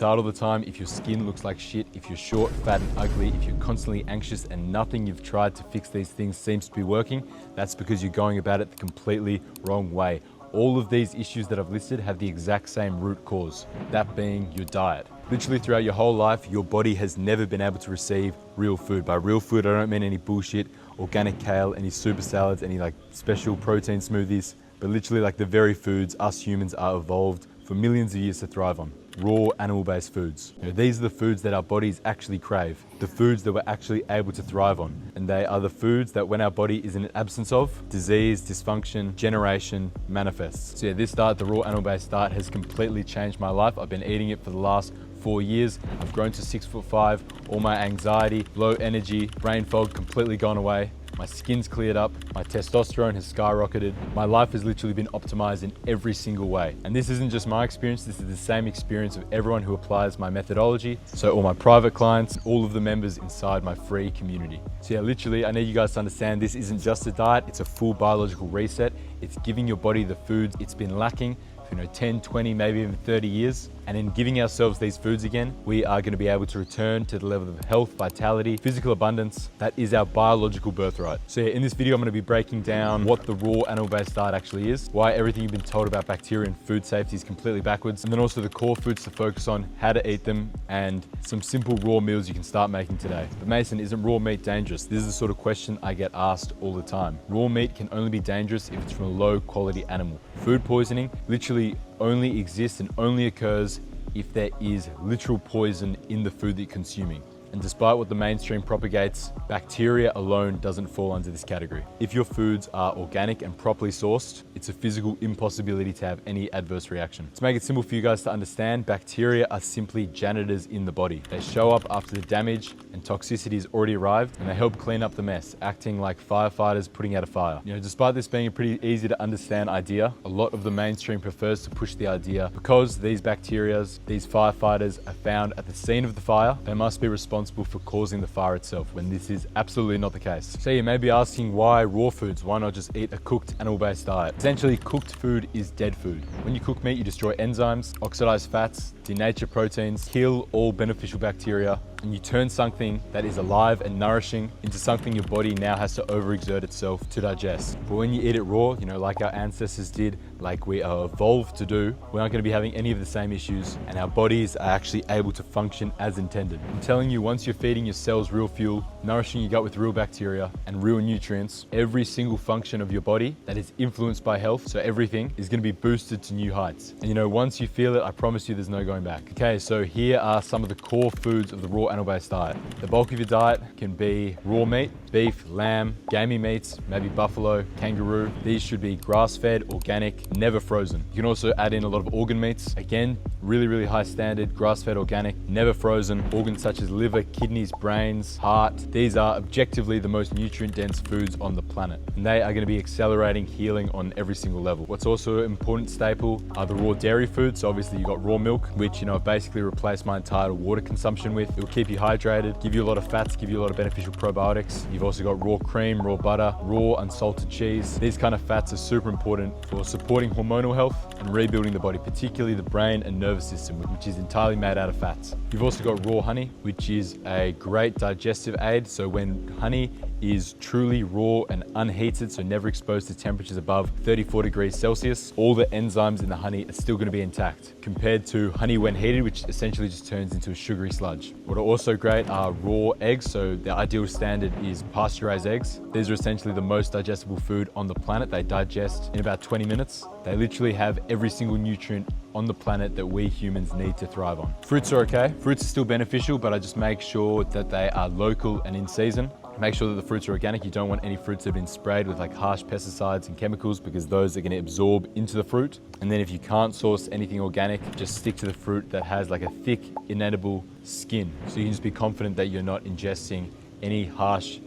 tired all the time, if your skin looks like shit, if you're short, fat and ugly, if you're constantly anxious and nothing you've tried to fix these things seems to be working, that's because you're going about it the completely wrong way. All of these issues that I've listed have the exact same root cause, that being your diet. Literally throughout your whole life, your body has never been able to receive real food. By real food, I don't mean any bullshit, organic kale, any super salads, any like special protein smoothies, but literally like the very foods us humans are evolved for millions of years to thrive on. Raw animal-based foods. These are the foods that our bodies actually crave, the foods that we're actually able to thrive on. And they are the foods that when our body is in an absence of, disease, dysfunction, generation manifests. So yeah, this diet, the raw animal-based diet, has completely changed my life. I've been eating it for the last 4 years. I've grown to 6'5". All my anxiety, low energy, brain fog completely gone away. My skin's cleared up, my testosterone has skyrocketed. My life has literally been optimized in every single way. And this isn't just my experience, this is the same experience of everyone who applies my methodology. So all my private clients, all of the members inside my free community. So yeah, literally, I need you guys to understand this isn't just a diet, it's a full biological reset. It's giving your body the foods it's been lacking for 10, 20, maybe even 30 years. And in giving ourselves these foods again, we are going to be able to return to the level of health, vitality, physical abundance that is our biological birthright. So yeah, in this video, I'm going to be breaking down what the raw animal-based diet actually is, why everything you've been told about bacteria and food safety is completely backwards, and then also the core foods to focus on, how to eat them, and some simple raw meals you can start making today. But Mason, isn't raw meat dangerous? This is the sort of question I get asked all the time. Raw meat can only be dangerous if it's from a low quality animal. Food poisoning literally only exists and only occurs if there is literal poison in the food that you're consuming. And despite what the mainstream propagates, bacteria alone doesn't fall under this category. If your foods are organic and properly sourced, it's a physical impossibility to have any adverse reaction. To make it simple for you guys to understand, bacteria are simply janitors in the body. They show up after the damage and toxicity has already arrived, and they help clean up the mess, acting like firefighters putting out a fire. Despite this being a pretty easy to understand idea, a lot of the mainstream prefers to push the idea because these bacteria, these firefighters are found at the scene of the fire, they must be responsible for causing the fire itself, when this is absolutely not the case. So you may be asking, why raw foods? Why not just eat a cooked animal-based diet? Essentially, cooked food is dead food. When you cook meat, you destroy enzymes, oxidize fats, denature proteins, kill all beneficial bacteria, and you turn something that is alive and nourishing into something your body now has to overexert itself to digest. But when you eat it raw, like our ancestors did, like we are evolved to do, we aren't going to be having any of the same issues, and our bodies are actually able to function as intended. I'm telling you, once you're feeding your cells real fuel, nourishing your gut with real bacteria and real nutrients, every single function of your body that is influenced by health, so everything, is going to be boosted to new heights. And once you feel it, I promise you there's no going back. Okay, so here are some of the core foods of the raw animal-based diet. The bulk of your diet can be raw meat, beef, lamb, gamey meats, maybe buffalo, kangaroo. These should be grass-fed, organic, never frozen. You can also add in a lot of organ meats. Again, really, really high standard, grass-fed, organic, never frozen. Organs such as liver, kidneys, brains, heart. These are objectively the most nutrient-dense foods on the planet, and they are going to be accelerating healing on every single level. What's also an important staple are the raw dairy foods. So obviously you got raw milk, which I've basically replaced my entire water consumption with. It will keep you hydrated, give you a lot of fats, give you a lot of beneficial probiotics. You've also got raw cream, raw butter, raw unsalted cheese. These kind of fats are super important for supporting hormonal health and rebuilding the body, particularly the brain and nervous system, which is entirely made out of fats. You've also got raw honey, which is a great digestive aid. So when honey is truly raw and unheated, so never exposed to temperatures above 34 degrees Celsius, all the enzymes in the honey are still going to be intact, compared to honey when heated, which essentially just turns into a sugary sludge. What are also great are raw eggs. So the ideal standard is pasteurized eggs. These are essentially the most digestible food on the planet. They digest in about 20 minutes. They literally have every single nutrient on the planet that we humans need to thrive on. Fruits are okay. Fruits are still beneficial, but I just make sure that they are local and in season. Make sure that the fruits are organic. You don't want any fruits that have been sprayed with like harsh pesticides and chemicals, because those are going to absorb into the fruit. And then if you can't source anything organic, just stick to the fruit that has like a thick, inedible skin. So you can just be confident that you're not ingesting any harsh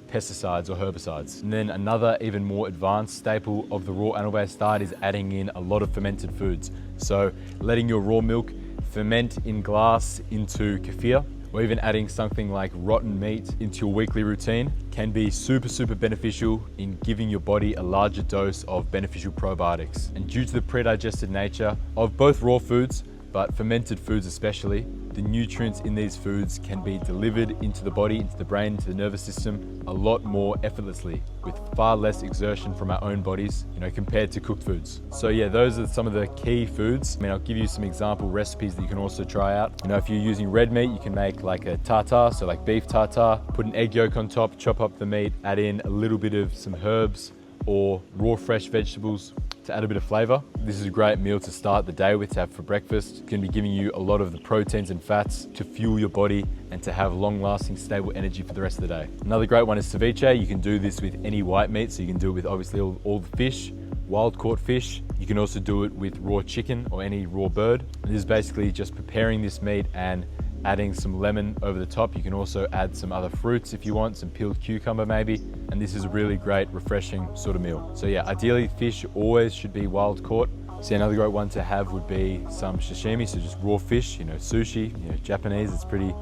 pesticides or herbicides. And then another even more advanced staple of the raw animal-based diet is adding in a lot of fermented foods. So letting your raw milk ferment in glass into kefir, or even adding something like rotten meat into your weekly routine can be super, super beneficial in giving your body a larger dose of beneficial probiotics. And due to the pre-digested nature of both raw foods, but fermented foods especially, the nutrients in these foods can be delivered into the body, into the brain, into the nervous system a lot more effortlessly with far less exertion from our own bodies, compared to cooked foods. So yeah, those are some of the key foods. I'll give you some example recipes that you can also try out. If you're using red meat, you can make like a tartare, so like beef tartare, put an egg yolk on top, chop up the meat, add in a little bit of some herbs or raw fresh vegetables to add a bit of flavor. This is a great meal to start the day with, to have for breakfast. It's going to be giving you a lot of the proteins and fats to fuel your body and to have long-lasting, stable energy for the rest of the day. Another great one is ceviche. You can do this with any white meat, so you can do it with obviously all the fish, wild-caught fish. You can also do it with raw chicken or any raw bird. And this is basically just preparing this meat and adding some lemon over the top. You can also add some other fruits if you want, some peeled cucumber maybe, and this is a really great, refreshing sort of meal. So yeah, ideally fish always should be wild caught. So another great one to have would be some sashimi, so just raw fish, sushi, Japanese, it's pretty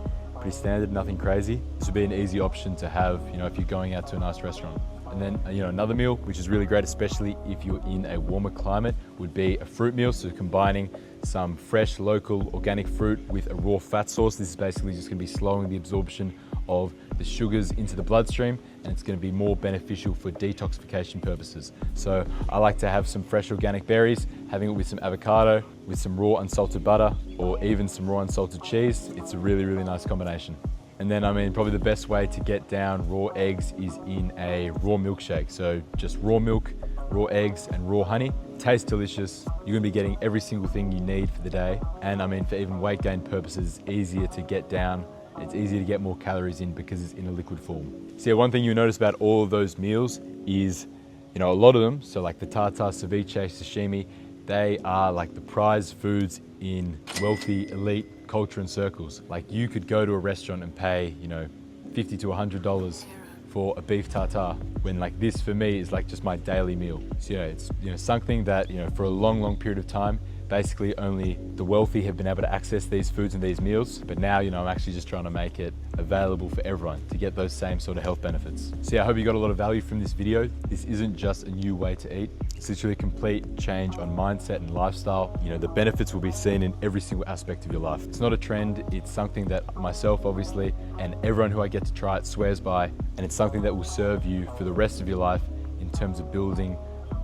standard, nothing crazy. This would be an easy option to have, if you're going out to a nice restaurant. And then, another meal, which is really great, especially if you're in a warmer climate, would be a fruit meal. So combining some fresh, local, organic fruit with a raw fat source. This is basically just gonna be slowing the absorption of the sugars into the bloodstream, and it's gonna be more beneficial for detoxification purposes. So I like to have some fresh organic berries, having it with some avocado, with some raw unsalted butter, or even some raw unsalted cheese. It's a really, really nice combination. And then, probably the best way to get down raw eggs is in a raw milkshake. So just raw milk, raw eggs, and raw honey. Tastes delicious. You're gonna be getting every single thing you need for the day. And for even weight gain purposes, it's easier to get down. It's easier to get more calories in because it's in a liquid form. So yeah, one thing you'll notice about all of those meals is, a lot of them, so like the tartare, ceviche, sashimi, they are like the prized foods in wealthy, elite culture and circles. Like you could go to a restaurant and pay, $50 to $100 for a beef tartare, when like this for me is like just my daily meal. So yeah, it's something that for a long period of time, basically only the wealthy have been able to access these foods and these meals. But now, I'm actually just trying to make it available for everyone to get those same sort of health benefits. So yeah, I hope you got a lot of value from this video. This isn't just a new way to eat. It's literally a complete change on mindset and lifestyle. The benefits will be seen in every single aspect of your life. It's not a trend. It's something that myself, obviously, and everyone who I get to try it swears by. And it's something that will serve you for the rest of your life in terms of building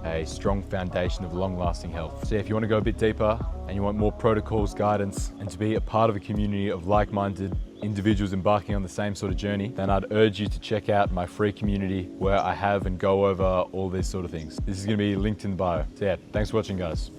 a strong foundation of long-lasting health. So if you want to go a bit deeper and you want more protocols, guidance, and to be a part of a community of like-minded individuals embarking on the same sort of journey, then I'd urge you to check out my free community where I have and go over all these sort of things. This is going to be linked in the bio. So yeah, thanks for watching, guys.